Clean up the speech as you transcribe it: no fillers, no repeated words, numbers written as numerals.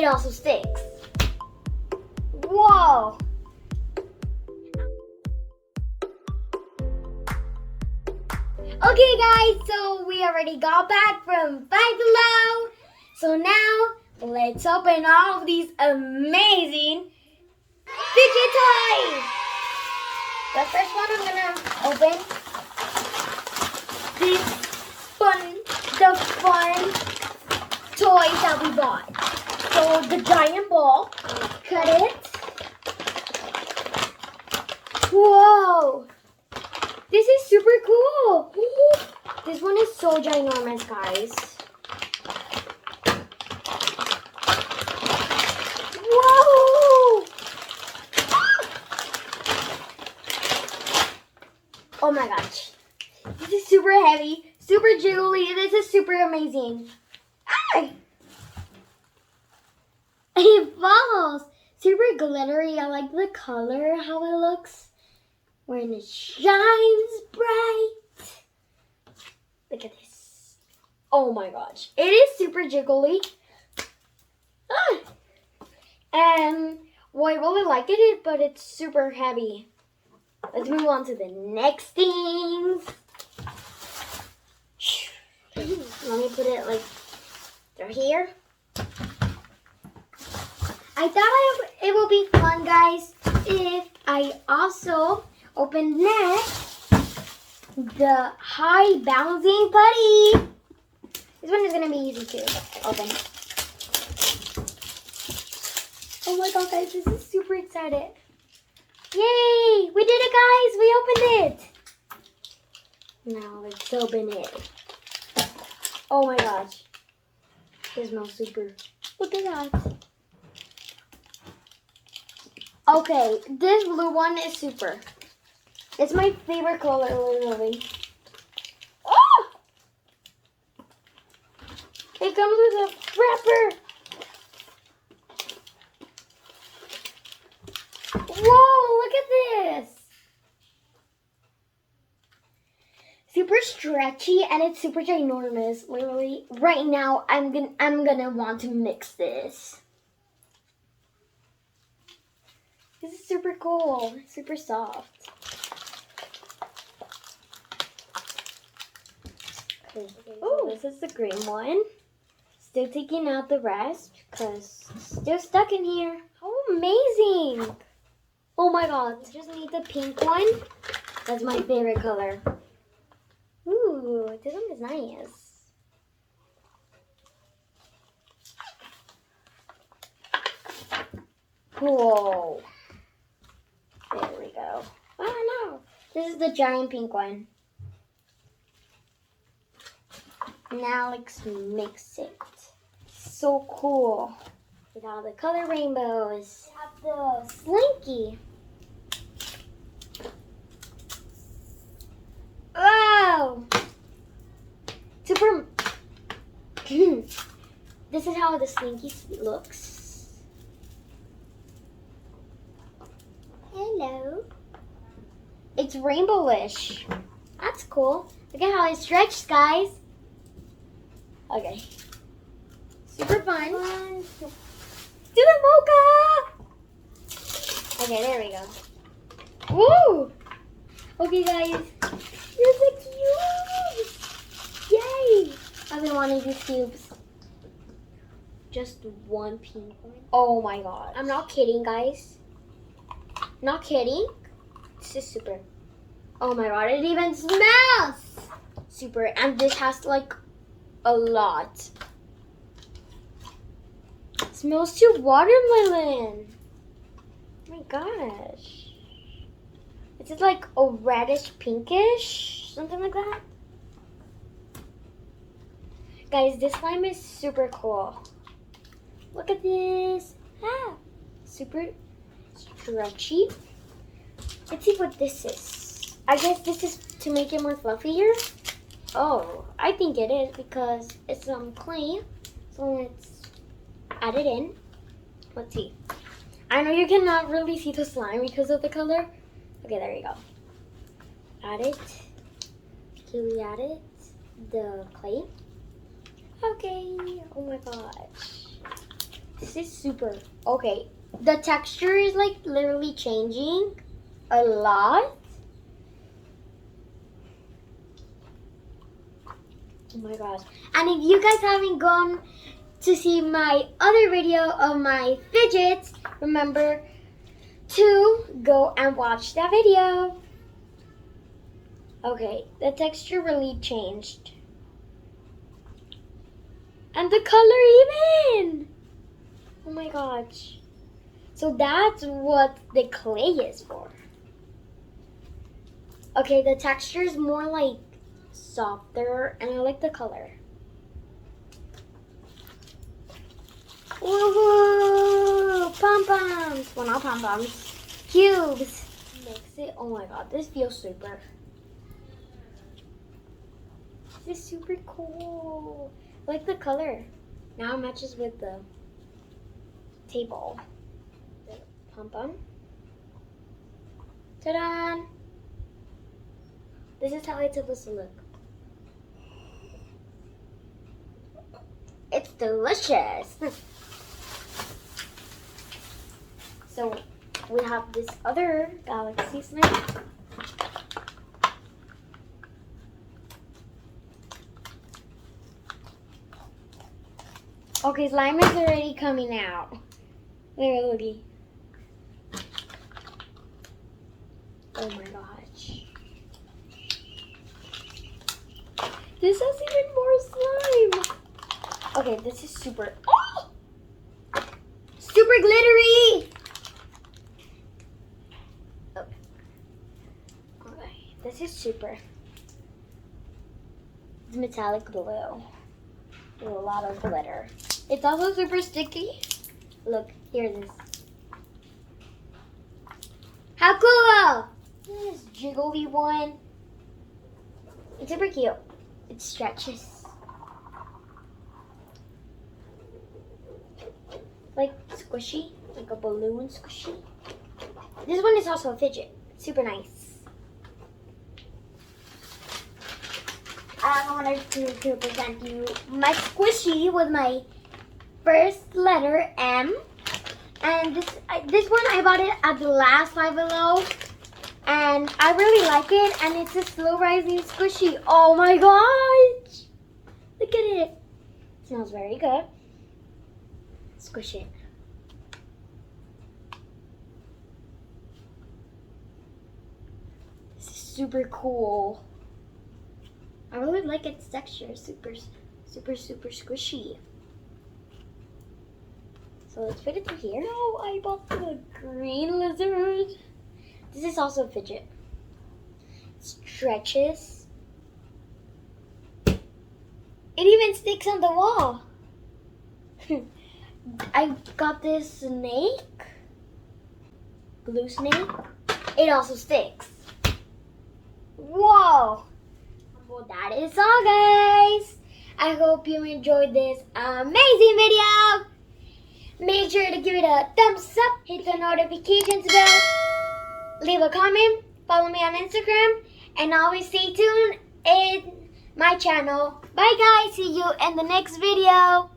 It also sticks. Whoa! Okay guys, so we already got back from Five Below. So now, let's open all of these amazing fidget toys. The first one I'm gonna open this the fun toys that we bought. So the giant ball, cut it. Whoa! This is super cool. This one is so ginormous, guys. Whoa! Oh my gosh. This is super heavy, super jiggly. This is super amazing. Ah! It falls. Super glittery. I like the color, how it looks. When it shines bright. Look at this. Oh my gosh. It is super jiggly. Ah! And well, I really like it, but it's super heavy. Let's move on to the next things. Let me put it like right here. I thought it would be fun, guys, if I also open next the high bouncing putty. This one is going to be easy to open. Oh my god, guys, this is super excited. Yay! We did it, guys! We opened it! Now let's open it. Oh my gosh. It smells super. Look at that. Okay, this blue one is super. It's my favorite color, literally. Oh! It comes with a wrapper. Whoa, look at this. Super stretchy and it's super ginormous. Literally, right now I'm gonna want to mix this. This is super cool, super soft. Okay, so this is the green one. Still taking out the rest because it's still stuck in here. How amazing! Oh my god, I just need the pink one. That's my favorite color. Ooh, this one is nice. Whoa. There we go. Oh no. This is the giant pink one. Now let's mix it. So cool. With all the color rainbows. We have the Slinky. Wow. Super. This is how the Slinky looks. Hello. It's rainbowish. That's cool. Look at how it stretches, guys. Okay. Super fun. Do the mocha. Okay, there we go. Woo! Okay, guys. You're so cute. Yay! I've been wanting these cubes. Just one pink one. Oh my god. I'm not kidding, guys. Not kidding. This is super. Oh my god, it even smells super. And this has like a lot. It smells to watermelon. Oh my gosh. Is it like a reddish pinkish? Something like that? Guys, this slime is super cool. Look at this. Ah, super stretchy. Let's see what this is. I guess this is to make it more fluffier. Oh, I think it is because it's clay. So let's add it in. Let's see. I know you cannot really see the slime because of the color. Okay, there you go. Add it. Okay, we added the clay. Okay. Oh my gosh. This is super. Okay, the texture is like literally changing a lot. Oh my gosh. And if you guys haven't gone to see my other video of my fidgets, remember to go and watch that video. Okay, the texture really changed. And the color even. Oh my gosh. So that's what the clay is for. Okay, the texture is more like softer and I like the color. Woohoo! Pom-poms! Well, not pom-poms. Cubes. Mix it. Oh my god, this feels super. This is super cool. I like the color. Now it matches with the table. The pom-pom. Ta-da! This is how it's supposed to look. It's delicious. So we have this other galaxy slime. Okay, slime is already coming out. Literally. Oh my gosh. This has even more slime. Okay, this is super. Oh! Super glittery. Okay, this is super. It's metallic blue with a lot of glitter. It's also super sticky. Look, here it is. How cool! This jiggly one. It's super cute. It stretches. Like squishy, like a balloon squishy. This one is also a fidget. Super nice. I wanted to present you my squishy with my first letter M. And this one I bought it at the last Five Below. And I really like it. And it's a slow rising squishy. Oh my gosh. Look at it. It smells very good. Squish it. This is super cool. I really like its texture. Super squishy. So let's put it through here. No, I bought the green lizard. This is also a fidget. It stretches. It even sticks on the wall. I got this snake, blue snake. It also sticks. Whoa! Well, that is all, guys. I hope you enjoyed this amazing video. Make sure to give it a thumbs up, hit the notifications bell, leave a comment, follow me on Instagram, and always stay tuned in my channel. Bye, guys. See you in the next video.